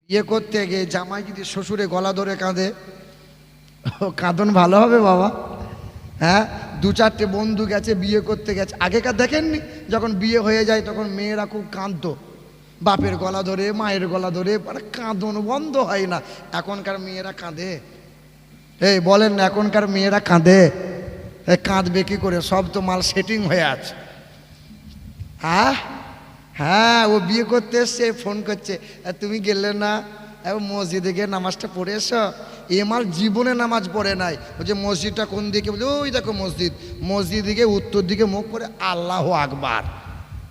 বিয়ে করতে গিয়ে জামাই যদি শ্বশুরে গলা ধরে কাঁদে, কাঁদন ভালো হবে বাবা? হ্যাঁ, দু চারটে বন্ধু গেছে বিয়ে করতে গেছে, আগেকার দেখেননি যখন বিয়ে হয়ে যায় তখন মেয়েরা খুব কাঁদতো, বাপের গলা ধরে মায়ের গলা ধরে, মানে কাঁদন বন্ধ হয় না। এখনকার মেয়েরা কাঁদে? এই বলেন না, এখনকার মেয়েরা কাঁদে? কাঁদবে কি করে? সব তো মাল সেটিং হয়ে আছে। হ্যাঁ হ্যাঁ, ও বিয়ে করতে এসছে, ফোন করছে, তুমি গেলে না মসজিদে গিয়ে নামাজটা পড়ে এসো। এ মাল জীবনে নামাজ পড়ে নাই। ও যে মসজিদটা কোন দিকে, বলে ওই দেখো মসজিদ, মসজিদ দিকে উত্তর দিকে মুখ করে আল্লাহ আকবার,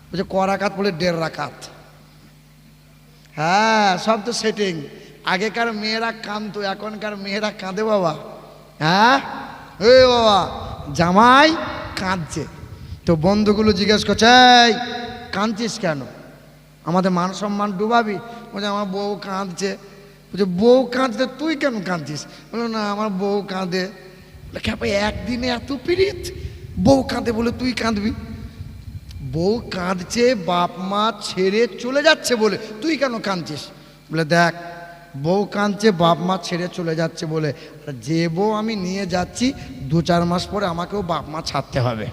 বলছে ক রাকাত? বলে 1.5 রাকাত। হ্যাঁ, সব তো সেটিং। আগেকার মেয়েরা কাঁদতো, এখনকার মেয়েরা কাঁদে বাবা? হ্যাঁ, এ বাবা জামাই কাঁদছে, তো বন্ধুগুলো জিজ্ঞেস করছে, এই কাঁদছিস কেন? আমাদের মান সম্মান ডুবাবি? বলছে আমার বউ কাঁদছে। বলছে বউ কাঁদছে, তুই কেন কাঁদছিস? বললো না আমার বউ কাঁদে। খ্যাপা, একদিনে এত পিরিত? বউ কাঁদে বলে তুই কাঁদবি? বউ কাঁদছে, বাপ মা ছেড়ে চলে যাচ্ছে বলে, তুই কেন কাঁদছিস? বলে দেখ, বউ কাঁদছে বাপ মা ছেড়ে চলে যাচ্ছে বলে, যে বউ আমি নিয়ে যাচ্ছি 2-4 মাস পরে আমাকেও বাপ মা ছাড়তে হবে,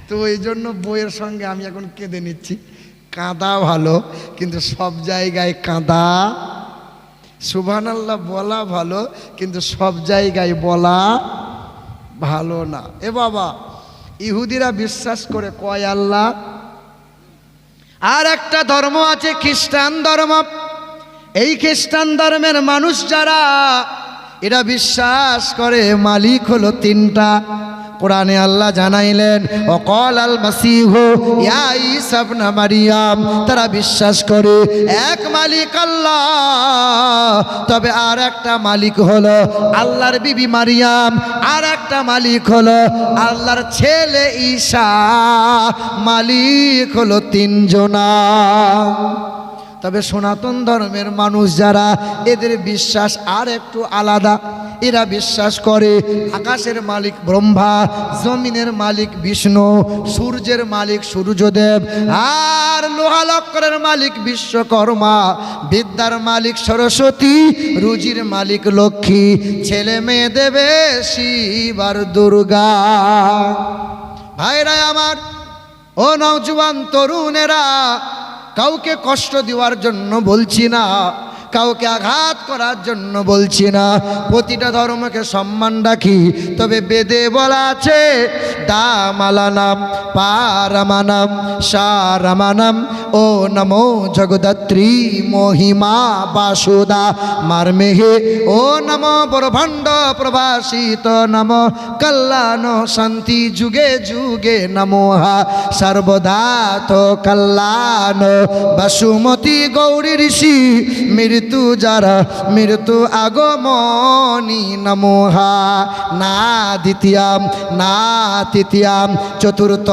তো এই জন্য বউয়ের সঙ্গে আমি এখন কেঁদে নিচ্ছি। কাঁদা ভালো, কিন্তু সব জায়গায় কাঁদা, সুবহানাল্লাহ বলা ভালো, কিন্তু সব জায়গায় বলা ভালো না। এ বাবা, ইহুদিরা বিশ্বাস করে কয় আল্লাহ। আর একটা ধর্ম আছে খ্রিস্টান ধর্ম। এই খ্রিস্টান ধর্মের মানুষ যারা, এরা বিশ্বাস করে মালিক হলো 3টা। কোরআনে আল্লাহ জানাইলেন, ওয়াকাল আল মাসিহু ইয়া ঈসা ইবনে মারইয়াম, তারা বিশ্বাস করে এক মালিক আল্লাহ, তবে আর একটা মালিক হলো আল্লাহর বিবি মারিয়াম, আর একটা মালিক হলো আল্লাহর ছেলে ঈসা, মালিক হলো 3 জনা। তবে সনাতন ধর্মের মানুষ যারা, এদের বিশ্বাস আর একটু আলাদা। এরা বিশ্বাস করে আকাশের মালিক ব্রহ্মা, জমিনের মালিক বিষ্ণু, সূর্যের মালিক সূর্যদেব, আর লোহা লক্করের মালিক বিশ্বকর্মা, বিদ্যার মালিক সরস্বতী, রুজির মালিক লক্ষ্মী, ছেলে মেয়ে দেবে শিব আর দুর্গা। ভাইরা আমার, ও নওজোয়ান তরুণেরা, কাউকে কষ্ট দেওয়ার জন্য বলছি না, কাউকে আঘাত করার জন্য বলছি না, প্রতিটা ধর্মকে সম্মান রাখি। তবে বেদে বলা আছে, দামালানাম পারামানাম সারামানাম ও নমো জগদাত্রী মহিমা বাসুদা মারমেহে ও নমো ব্রহ্মাণ্ড প্রভাসিত নমো কল্যাণ শান্তি যুগে যুগে নমোহা সর্বদা তো কল্যাণ বসুমতী গৌরী ঋষি মৃত্যু যারা মৃত্যু আগমনী নমোহা না দ্বিতীয়াম না তৃতীয়াম চতুর্থ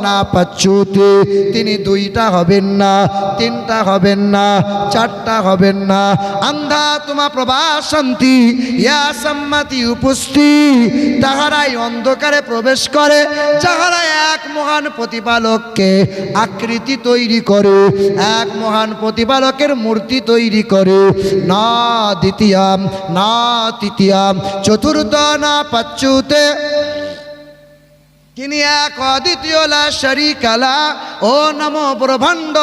না পঞ্চুতে। তিনি 2টা হবেন না, 3টা হবেন না, 4টা হবেন না। আন্ধা তোমা প্রভাসন্তি ইয়া সম্মতি উপস্থিত, তাহারাই অন্ধকারে প্রবেশ করে যাহারা এক মহান প্রতিপালককে আকৃতি তৈরি করে, এক মহান প্রতিপালকের মূর্তি তৈরি করে। না দ্বিতীয়াম না তৃতীয়াম চতুর্থ না পঞ্চুতে, তিনি এক অদ্বিতীয় লা শারীকা লা ও নমো ব্রহ্মাণ্ড,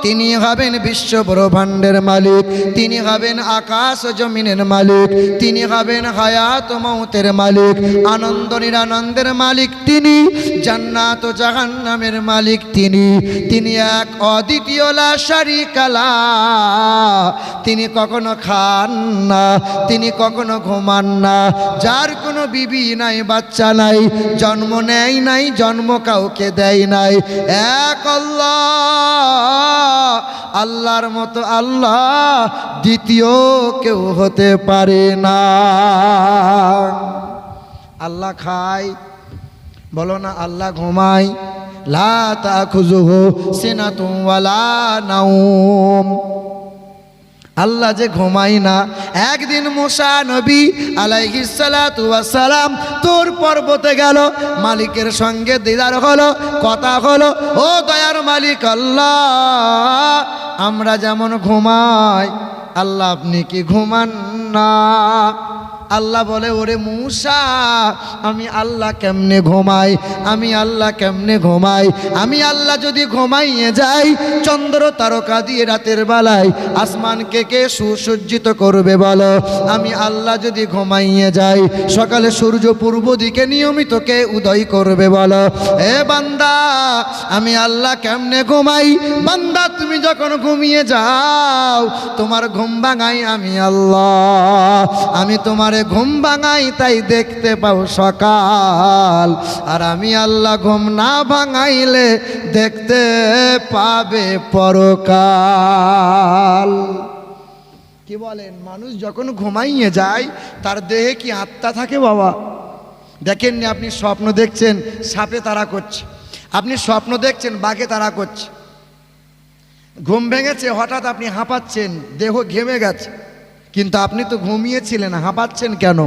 তিনি হবেন বিশ্ব ব্রহ্মাণ্ডের মালিক, তিনি হবেন আকাশ জমিনের মালিক, তিনি হবেন হায়াত মৌতের মালিক, আনন্দ নিরানন্দের মালিক তিনি, জান্নাত ও জাহান্নামের মালিক তিনি। তিনি এক অদ্বিতীয় লা শারীকা লা, তিনি কখনো খান না, তিনি কখনো ঘুমান না, যার কোনো বিবি নাই বাচ্চা নাই, জন্ম নেয় নাই, জন্ম কাউকে দেয় নাই। এক আল্লাহ, আল্লাহর মতো আল্লাহ দ্বিতীয় কেউ হতে পারে না। আল্লাহ খায়, বলো না আল্লাহ ঘুমায়, লা তাখুযুহু সিনাতুন ওয়ালা নাওম, আল্লাহ যে ঘুমায় না। একদিন মুসা নবী আলাইহিস সালাতু ওয়াস সালাম তুর পর্বতে গেল, মালিকের সঙ্গে দিদার হলো, কথা হলো। ও দয়ার মালিক আল্লাহ, আমরা যেমন ঘুমাই আল্লাহ আপনি কি ঘুমান না? আল্লাহ বলে, ওরে মুসা, আমি আল্লাহ কেমনে ঘুমাই, আমি আল্লাহ কেমনে ঘুমাই? আমি আল্লাহ যদি ঘুমাইয়ে যাই, চন্দ্র তারকা দিয়ে রাতের বেলায় আসমানকে কে সুসজ্জিত করবে বলো? আমি আল্লাহ যদি ঘুমাইয়ে যাই, সকালে সূর্য পূর্ব দিকে নিয়মিত কে উদয় করবে বলো? এ বান্দা, আমি আল্লাহ কেমনে ঘুমাই? বান্দা, তুমি যখন ঘুমিয়ে যাও, তোমার ঘুম ভাঙাই আমি আল্লাহ। আমি তোমার ঘুম ভাঙাই, তাই দেখতে পাও সকাল। আর আমি আল্লাহ ঘুম না ভাঙাইলে দেখতে পাবে পরকাল। কি বলেন? মানুষ যখন ঘুমাইয়ে যায়, তার দেহে কি আত্মা থাকে বাবা? দেখেননি আপনি স্বপ্ন দেখছেন সাপে তাড়া করছে, আপনি স্বপ্ন দেখছেন বাঘে তাড়া করছে, ঘুম ভেঙেছে, হঠাৎ আপনি হাঁপাচ্ছেন, দেহ ঘেমে গেছে, কিন্তু আপনি তো ঘুমিয়েছিলেন, হাঁপাচ্ছেন কেন,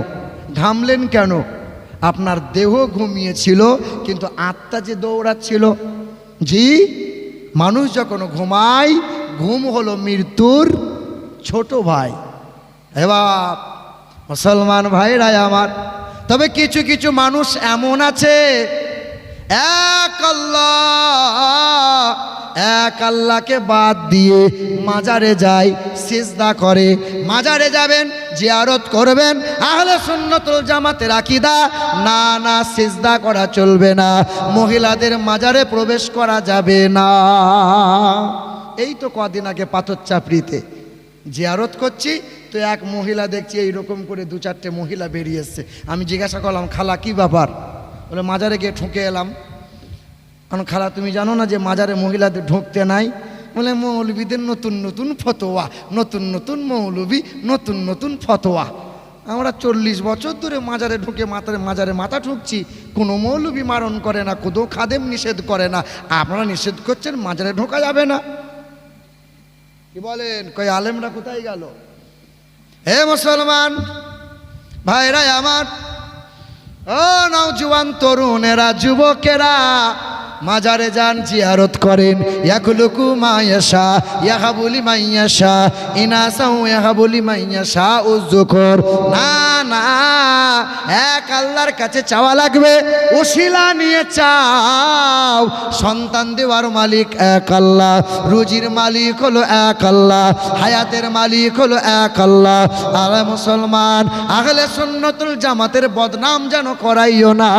ঘামলেন কেন? আপনার দেহ ঘুমিয়েছিল, কিন্তু আত্মা যে দৌড়াচ্ছিল। জি, মানুষ যখন ঘুমায়, ঘুম হলো মৃত্যুর ছোট ভাই। এবার মুসলমান ভাইরাই আমার, তবে কিছু কিছু মানুষ এমন আছে, এক আল্লাহকে বাদ দিয়ে মাজারে যায়, সিজদা করে। মাজারে যাবেন, জিয়ারত করবেন, আহলে সুন্নাতুল জামাতের আকীদা, না না, সিজদা করা চলবে না, মহিলাদের মাজারে প্রবেশ করা যাবে না। এই তো কদিন আগে পাথর চাপড়িতে জিয়ারত করছি, তো এক মহিলা দেখছি এইরকম করে 2-4টে মহিলা বেরিয়ে এসছে। আমি জিজ্ঞাসা করলাম, খালা কি ব্যাপার? বলে, মাজারে গিয়ে ঠুকে এলাম। কারণ খালা, তুমি জানো না যে মাজারে মহিলাদের ঢুকতে নাই? বলে, মৌলবীদের নতুন নতুন ফতোয়া, নতুন নতুন মৌলবী, নতুন নতুন ফতোয়া। আমরা 40 বছর ধরে মাজারে ঢুকে মাজারে মাথা ঠুকছি, কোনো মৌলবী মারণ করে না, কোনো খাদেম নিষেধ করে না, আপনারা নিষেধ করছেন মাজারে ঢোকা যাবে না। কি বলেন? কই আলেমরা কোথায় গেল? হে মুসলমান ভাইরা আমার, ও নওজোয়ান তরুণেরা, যুবকেরা, মাজারে যান, জিয়ারত করেন। ইয়াখলুকু মা ইয়াশা ইয়াহাবু লিমান ইয়াশা ইনাসা ইয়াহাবু লিমান ইয়াশা উযকুর। না না, এক আল্লাহর কাছে চাওয়া লাগবে, ওসিলা নিয়ে চাও। সন্তান দেওয়ার মালিক এক আল্লাহ, রুজির মালিক হলো এক আল্লাহ, হায়াতের মালিক হলো এক আল্লাহ। আর মুসলমান, আহলে সুন্নাতুল জামাতের বদনাম যেন করাইও না,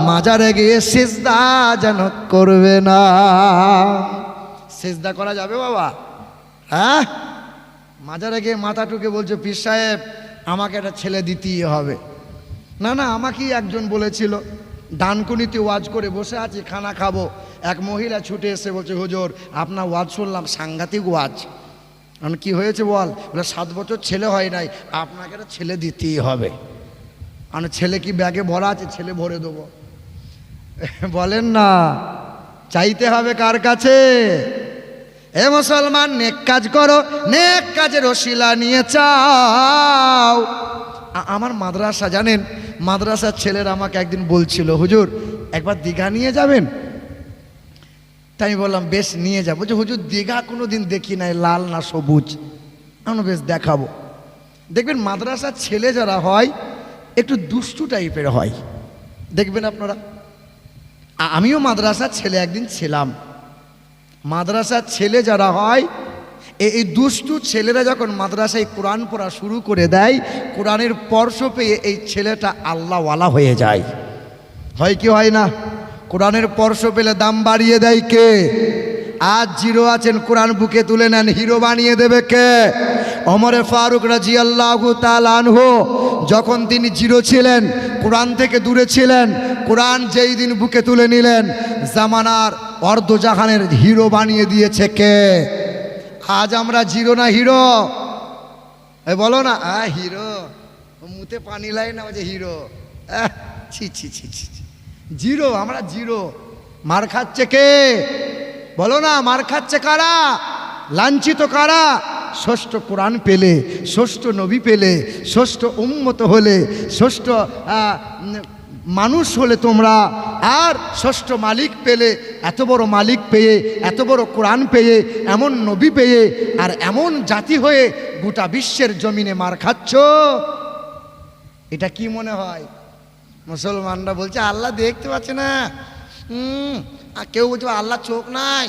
মাজারে গিয়ে সিজদা যেন করবে না। সিজদা করা যাবে বাবা? হ্যাঁ, মাজারে গিয়ে মাথা টুকে বলছো, পীর সাহেব আমাকে একটা ছেলে দিতেই হবে। না না, আমাকেই একজন বলেছিল, ডানকুনিতে ওয়াজ করে বসে আছি, খানা খাবো, এক মহিলা ছুটে এসে বলছে, হুজুর আপনার ওয়াজ শুনলাম, সাংঘাতিক ওয়াজ। আমি, কি হয়েছে বল? বলে, 7 বছর ছেলে হয় নাই, আপনাকে একটা ছেলে দিতেই হবে। আমি, ছেলে কি ব্যাগে ভরা আছে? ছেলে ভরে দেবো। বলেন না, চাইতে হবে কার কাছে? এ মুসলমান, নেক কাজ করো, নেক কাজের ওসিলা নিয়ে চাও। আমার মাদ্রাসা, জানেন, মাদ্রাসার ছেলেরা আমাকে একদিন বলছিল, হুজুর একবার দীঘা নিয়ে যাবেন? তাই আমি বললাম, বেশ নিয়ে যাবো। যে হুজুর, দীঘা কোনো দিন দেখি নাই, লাল না সবুজ। আমি, বেশ দেখাবো। দেখবেন মাদ্রাসার ছেলে যারা হয় একটু দুষ্টু টাইপের হয়, দেখবেন আপনারা। আমিও মাদ্রাসার ছেলে একদিন ছিলাম। মাদ্রাসার ছেলে যারা হয়, এই দুষ্টু ছেলেরা যখন মাদ্রাসায় কোরআন পড়া শুরু করে দেয়, কোরআনের স্পর্শ পেয়ে এই ছেলেটা আল্লাহওয়ালা হয়ে যায়। হয় কি হয় না? কোরআনের স্পর্শ পেলে দাম বাড়িয়ে দেয় কে? আজ জিরো আছেন, কোরআন বুকে তুলে নেন, হিরো বানিয়ে দেবে কে? ওমর ফারুক রাদিয়াল্লাহু তাআলা আনহু, যখন তিনি জিরো ছিলেন, কোরআন থেকে দূরে ছিলেন, কোরআন যেই দিন বুকে তুলে নিলেন, জামানার অর্ধজাহানের হিরো বানিয়ে দিয়েছে কে? আজ আমরা জিরো না হিরো? বলো না, হিরো। মুতে পানি লাই না, যে হিরো। ছি ছি ছি ছি, জিরো। আমরা জিরো। মার খাচ্ছে কে? বলো না, মার খাচ্ছে কারা? লাঞ্ছিত কারা? ষষ্ঠ কোরআন পেলে, ষষ্ঠ নবী পেলে, ষষ্ঠ উম্মত হলে, ষষ্ঠ মানুষ হলে তোমরা, আর ষষ্ঠ মালিক পেলে, এত বড় মালিক পেয়ে, এত বড় কোরআন পেয়ে, এমন নবী পেয়ে, আর এমন জাতি হয়ে গোটা বিশ্বের জমিনে মার খাচ্ছ, এটা কি মনে হয়? মুসলমানরা বলছে আল্লাহ দেখতে পাচ্ছে না, আর কেউ বলছে আল্লাহ চোখ নাই,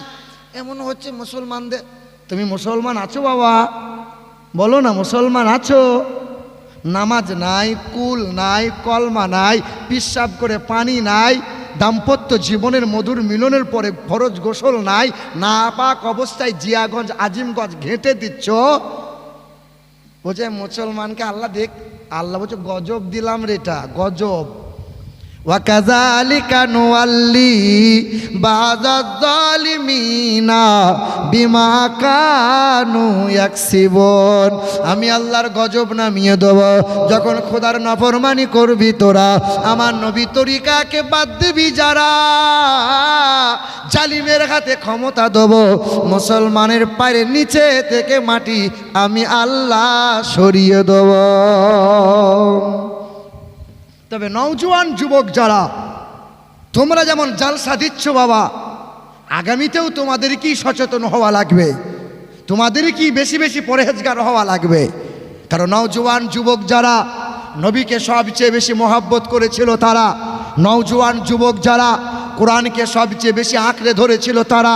এমন হচ্ছে মুসলমানদের। তুমি মুসলমান আছো বাবা? বলো না, মুসলমান আছো? নামাজ নাই, কুল নাই, কলমা নাই, পিশাব করে পানি নাই, দাম্পত্য জীবনের মধুর মিলনের পরে ফরজ গোসল নাই, নাপাক অবস্থায় জিয়াগঞ্জ আজিমগঞ্জ ঘেঁটে দিচ্ছ। বলছে মুসলমানকে আল্লাহ দেখ, আল্লাহ বলছে গজব দিলাম রে, এটা গজব। ওয়াকাযালিকা নুওয়াল্লি বাযায যালিমিনা বিমা কানু ইয়াকসিবুন। আমি আল্লাহর গজব নামিয়ে দেব যখন খোদার নাফরমানি করবি তোরা, আমার নবী তরিকাকে বাদ দিবি যারা, জালিমের হাতে ক্ষমতা দেব, মুসলমানের পায়ের নিচে থেকে মাটি আমি আল্লাহ সরিয়ে দেব। তবে নওজোয়ান যুবক যারা, তোমরা যেমন জালসা দিচ্ছ বাবা, আগামীতেও তোমাদেরকেই সচেতন হওয়া লাগবে, তোমাদেরকেই বেশি বেশি পরহেজগার হওয়া লাগবে। কারণ নওজোয়ান যুবক যারা নবীকে সবচেয়ে বেশি মহব্বত করেছিল তারা, নওজোয়ান যুবক যারা কোরআনকে সবচেয়ে বেশি আঁকড়ে ধরেছিল তারা,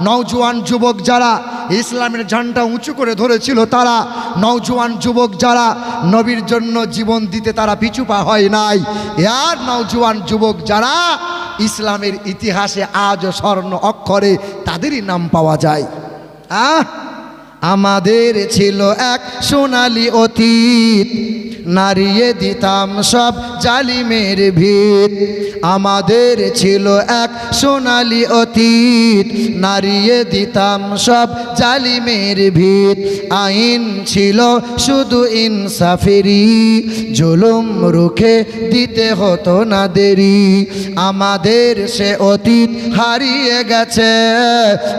নওজোয়ান যুবক যারা ইসলামের ঝান্ডা উঁচু করে ধরেছিল তারা, নওজোয়ান যুবক যারা নবীর জন্য জীবন দিতে তারা পিছু পা হয় নাই, আর নওজোয়ান যুবক যারা ইসলামের ইতিহাসে আজও স্বর্ণ অক্ষরে তাদেরই নাম পাওয়া যায়। আমাদের ছিল এক সোনালী অতীত, নাড়িয়ে দিতাম সব জালিমের ভিত। আমাদের ছিল এক সোনালী অতীত, নাড়িয়ে দিতাম সব জালিমের ভিত। আইন ছিল শুধু ইনসাফেরই, জুলুম রুখে দিতে হতো না দেরি। আমাদের সে অতীত হারিয়ে গেছে,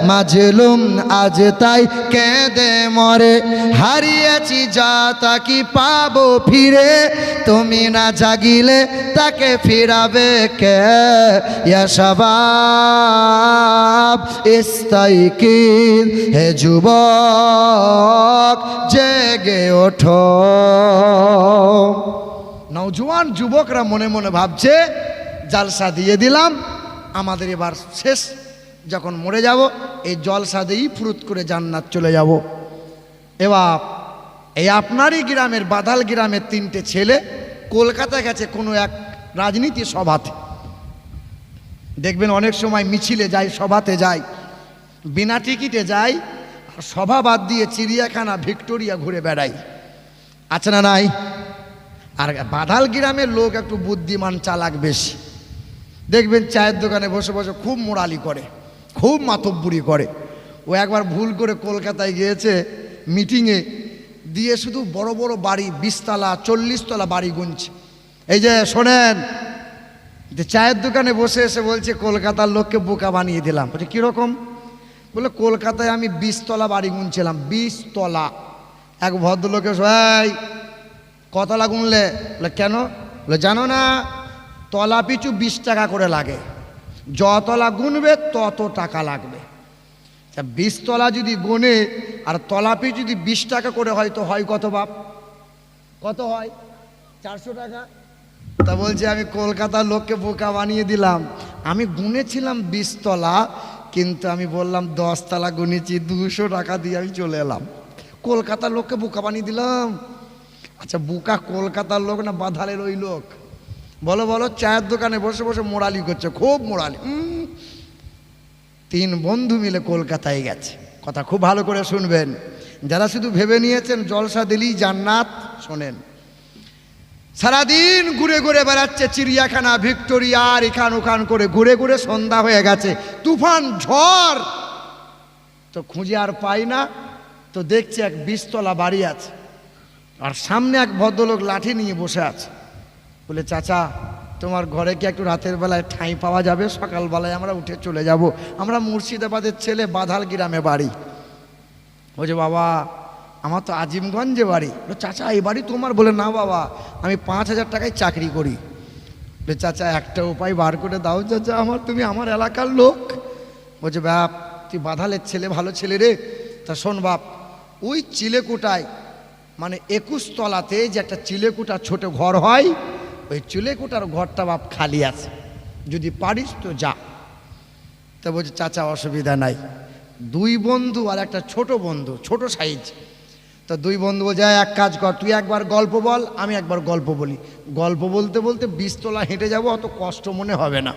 মাজলুম আজ তাই কেঁদে মরে। হারিয়েছি যা তা কি পাবো ফিরে, তুমি না জাগিলে তাকে ফিরাবে কে? ইয়া শাবাব ইস্তাইকিন, হে যুবক জেগে ওঠো। নওজোয়ান যুবকরা মনে মনে ভাবছে জালসা দিয়ে দিলাম, আমাদের এবার শেষ, যখন মরে যাব এই জলসা দিয়েই ফুরুত করে জান্নাত চলে যাব। এবার এই আপনারই গ্রামের বাদাল গ্রামের 3টে ছেলে কলকাতা গেছে কোনো এক রাজনীতি সভাতে। দেখবেন অনেক সময় মিছিলে যায়, সভাতে যায়, বিনা টিকিটে যায়, আর সভা বাদ দিয়ে চিড়িয়াখানা ভিক্টোরিয়া ঘুরে বেড়ায়, আছে না নাই? আর বাদাল গ্রামের লোক একটু বুদ্ধিমান চালাক বেশি, দেখবেন চায়ের দোকানে বসে বসে খুব মোড়ালি করে, খুব মাতব্বুরি করে। ও একবার ভুল করে কলকাতায় গিয়েছে মিটিংয়ে, দিয়ে শুধু বড় বড় বাড়ি 20 তলা 40 তলা বাড়ি গুনছে। এই যে শোনেন, যে চায়ের দোকানে বসে এসে বলছে কলকাতার লোককে বোকা বানিয়ে দিলাম। বলছে কীরকম? বলে কলকাতায় আমি 20 তলা বাড়ি গুনছিলাম, 20 তলা। এক ভদ্রলোকে এই কতলা গুনলে? বলে কেন? বলে জানো না তলা পিছু 20 টাকা করে লাগে, যতলা গুনবে তত টাকা লাগবে। 20 তলা যদি গুনে আর তলা পিছু যদি 20 টাকা করে হয় তো হয় কত বাপ? কত হয়? 400 টাকা। তা বলছে আমি কলকাতার লোককে বোকা বানিয়ে দিলাম, আমি গুনেছিলাম 20 তলা, কিন্তু আমি বললাম 10 তলা গুনেছি, 200 টাকা দিয়ে আমি চলে এলাম। কলকাতার লোককে বোকা বানিয়ে দিলাম। আচ্ছা বোকা কলকাতার লোক না বাধালের ওই লোক? বলো বলো। চায়ের দোকানে বসে বসে মোড়ালি করছে, খুব মোড়ালি। 3 বন্ধু মিলে কলকাতায় গেছে। কথা খুব ভালো করে শুনবেন, যারা শুধু ভেবে নিয়েছেন জলসা দিলেই জান্নাত, শোনেন। সারাদিন ঘুরে ঘুরে বেড়াচ্ছে চিড়িয়াখানা ভিক্টোরিয়া আর এখান ওখান করে ঘুরে ঘুরে সন্ধ্যা হয়ে গেছে, তুফান ঝড়, তো খুঁজে আর পাই না। তো দেখছে এক 20 তলা বাড়ি আছে, আর সামনে এক ভদ্রলোক লাঠি নিয়ে বসে আছে। বলে চাচা তোমার ঘরে কি একটু রাতের বেলায় ঠাঁই পাওয়া যাবে? সকালবেলায় আমরা উঠে চলে যাব, আমরা মুর্শিদাবাদের ছেলে, বাধাল গ্রামে বাড়ি। বলছে বাবা আমার তো আজিমগঞ্জে বাড়ি। চাচা এই বাড়ি তোমার? বলে না বাবা, আমি 5,000 টাকায় চাকরি করি। চাচা একটা উপায় বার করে দাও চাচা, তুমি আমার এলাকার লোক। বলছে বাপ তুই বাঁধালের ছেলে, ভালো ছেলে রে। তা শোন বাপ, ওই চিলেকুটায় মানে 21 তলাতে যে একটা চিলেকুটা ছোট ঘর হয়, ওই চিলেকুটার ঘরটা বাপ খালি আছে, যদি পারিস তো যা। তা বলছে চাচা অসুবিধা নাই। 2 বন্ধু আর একটা ছোট বন্ধু, ছোট সাইজ। তো 2 বন্ধু বলছে এক কাজ কর, তুই একবার গল্প বল, আমি একবার গল্প বলি। গল্প বলতে বলতে 20 তলা হেঁটে যাব, অত কষ্ট মনে হবে না।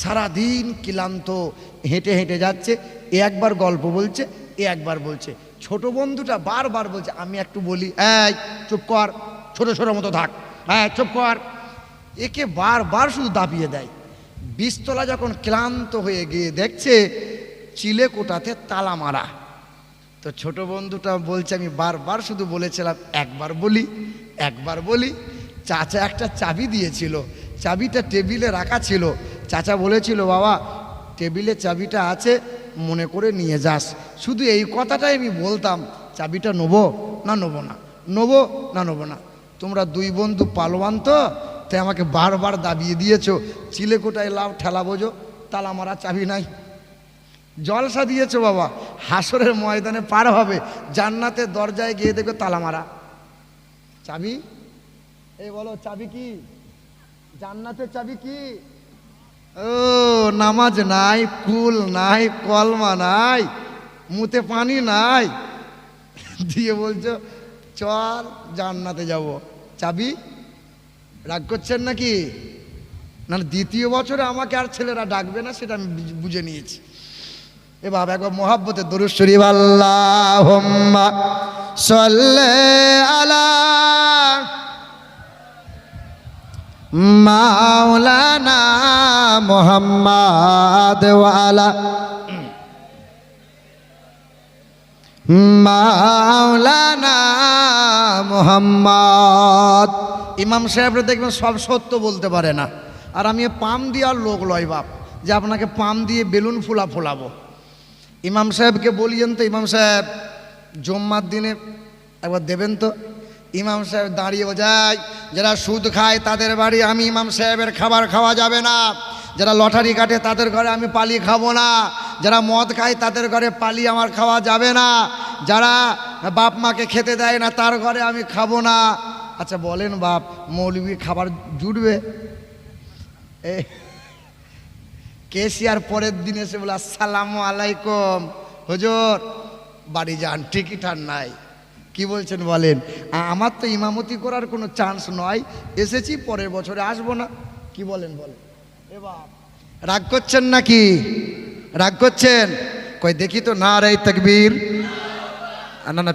সারাদিন ক্লান্ত হেঁটে হেঁটে যাচ্ছে, এ একবার গল্প বলছে, এ একবার বলছে। ছোট বন্ধুটা বারবার বলছে আমি একটু বলি, এই চুপ কর, ছোট ছোট মতো থাক, হ্যাঁ চুপ কর। একে বারবার শুধু দাবিয়ে দেয়। 20 তলা যখন ক্লান্ত হয়ে গিয়ে দেখছে চিলেকোটাতে তালা মারা, তো ছোট বন্ধুটা বলছে আমি বারবার শুধু বলেছিলাম একবার বলি, একবার বলি। চাচা একটা চাবি দিয়েছিল, চাবিটা টেবিলে রাখা ছিল। চাচা বলেছিল বাবা টেবিলে চাবিটা আছে, মনে করে নিয়ে যাস। শুধু এই কথাটাই আমি বলতাম, চাবিটা নেবো না নেবো না, নেবো না নেবো না। তোমরা 2 বন্ধু পালোয়ান তো, তাই আমাকে বারবার দাবিয়ে দিয়েছো। চিলেকোটায় লাভ ঠেলা বোঝো, তালা মারা চাবি নাই। জলসা দিয়েছো বাবা, হাসরের ময়দানে পার হবে, জান্নাতের দরজায় গিয়ে দেখো তালা মারা চাবি। এই বলো চাবি কি? জান্নাতের চাবি কি? ও নামাজ নাই, কুল নাই, কলমা নাই, মুতে পানি নাই, দিয়ে বলছো চল জান্নাতে যাব। চাবি? রাগ করছেন নাকি? না 2য় বছরে আমাকে আর ছেলেরা ডাকবে না, সেটা আমি বুঝে নিয়েছি। এ বাবা একবার মোহাব্বতে দরুদ শরীফ আল্লাহুম্মা সাল্লি আলা মাওলানা মুহাম্মাদ ওয়া আলা মাওলানা মুহাম্মাদ। ইমাম সাহেবরা দেখবেন সব সত্য বলতে পারে না, আর আমি পাম দেওয়ার লোক লয় বাপ যে আপনাকে পাম দিয়ে বেলুন ফোলাবো। ইমাম সাহেবকে বলিয়েন তো, ইমাম সাহেব জুম্মার দিনে একবার দেবেন তো। ইমাম সাহেব দাঁড়িয়ে যায়, যারা সুদ খায় তাদের বাড়ি আমি ইমাম সাহেবের খাবার খাওয়া যাবে না, যারা লটারি কাটে তাদের ঘরে আমি পালি খাবো না, যারা মদ খায় তাদের ঘরে পালি আমার খাওয়া যাবে না, যারা বাপ মাকে খেতে দেয় না তার ঘরে আমি খাবো না। আচ্ছা বলেন বাপ, মৌলবি খাবার জুটবে? কেসিয়ার পরের দিন এসে বলে আসসালামু আলাইকুম হুজুর, বাড়ি যান, টিকিট আর নাই। কি বলছেন বলেন? আমার তো ইমামতি করার কোনো চান্স নয়, এসেছি, পরের বছরে আসবো না। কি বলেন বলেন? এবার রাগ করছেন নাকি? রাগ করছেন? কই দেখি তো, নারে তাকবীর। না না